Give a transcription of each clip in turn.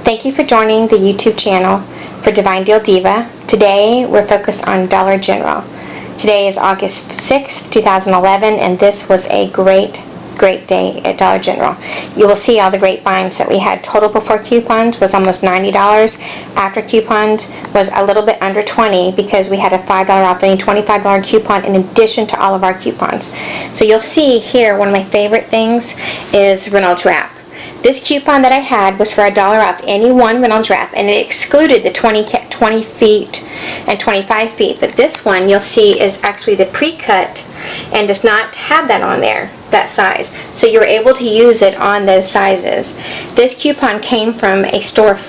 Thank you for joining the YouTube channel for Divine Deal Diva. Today we're focused on Dollar General. Today is August 6th, 2011, and this was a great day at Dollar General. You will see all the great finds that we had. Total before coupons was almost $90. After coupons was a little bit under $20 because we had a $5 off any $25 coupon in addition to all of our coupons. So you'll see here one of my favorite things is Reynolds Wrap. This coupon that I had was for $1 off any one Reynolds Wrap, and it excluded the 20 feet and 25 feet. But this one you'll see is actually the pre-cut and does not have that on there, that size. So you're able to use it on those sizes. This coupon came from a store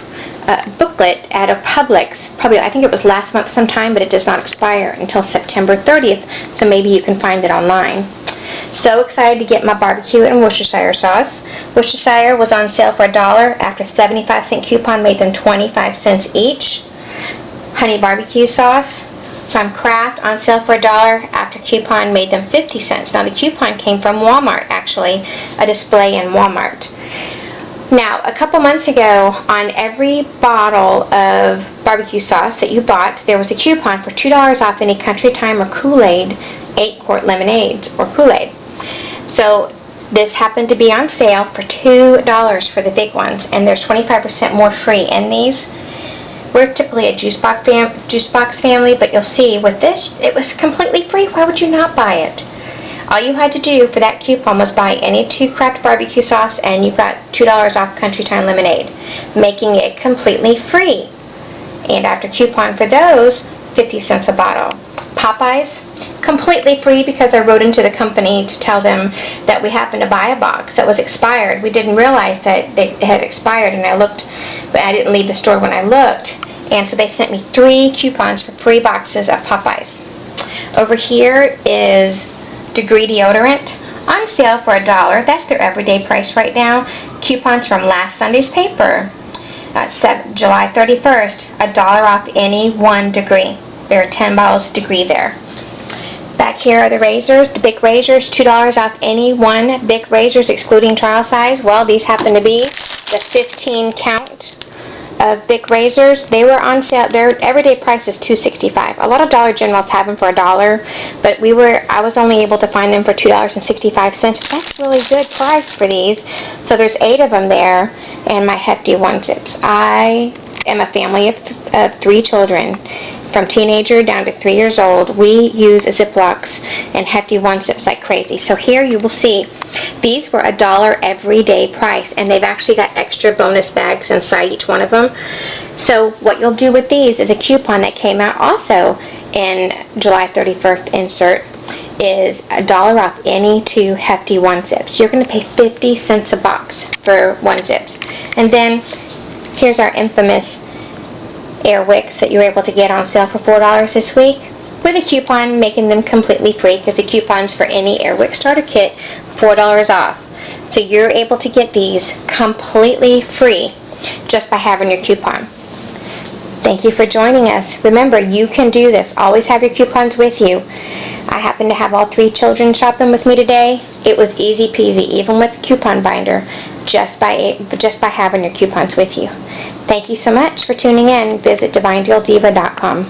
booklet at a Publix, probably I think it was last month sometime, but it does not expire until September 30th, so maybe you can find it online. So excited to get my barbecue and Worcestershire sauce. Worcestershire was on sale for $1 after 75-cent coupon made them 25 cents each. Honey barbecue sauce from Kraft on sale for $1 after coupon made them 50 cents. Now the coupon came from Walmart, actually, a display in Walmart. Now, a couple months ago, on every bottle of barbecue sauce that you bought, there was a coupon for $2 off any Country Time or Kool-Aid 8-quart lemonades or Kool-Aid. So this happened to be on sale for $2 for the big ones, and there's 25% more free in these. We're typically a juice box family, but you'll see with this, it was completely free. Why would you not buy it? All you had to do for that coupon was buy any 2 Kraft barbecue sauce, and you got $2 off Country Time lemonade, making it completely free. And after coupon for those, 50 cents a bottle. Popeyes, completely free because I wrote into the company to tell them that we happened to buy a box that was expired. We didn't realize that it had expired, and I looked, but I didn't leave the store when I looked, and so they sent me 3 coupons for free boxes of Popeyes. Over here is Degree deodorant on sale for $1. That's their everyday price right now. Coupons from last Sunday's paper. July 31st, $1 off any 1 Degree. There are 10 bottles of Degree there. Back here are the razors, the Bic razors, $2 off any 1 Bic razors excluding trial size. Well, these happen to be the 15 count of Bic razors. They were on sale. Their everyday price is $2.65. A lot of Dollar Generals have them for $1, but I was only able to find them for $2.65. That's really good price for these. So there's 8 of them there, and my hefty 1-zips. I am a family of 3 children, from teenager down to 3 years old. We use Ziplocs and hefty 1-zips like crazy. So here you will see these were $1 everyday price, and they've actually got extra bonus bags inside each one of them. So what you'll do with these is a coupon that came out also in July 31st insert is $1 off any 2 hefty 1-zips. You're going to pay 50 cents a box for 1-zips. And then here's our infamous Air Wicks that you were able to get on sale for $4 this week, with a coupon making them completely free because the coupons for any Air Wick starter kit, $4 off. So you're able to get these completely free just by having your coupon. Thank you for joining us. Remember, you can do this. Always have your coupons with you. I happen to have all 3 children shopping with me today. It was easy peasy, even with the coupon binder, just by having your coupons with you. Thank you so much for tuning in. Visit DivineDealDiva.com.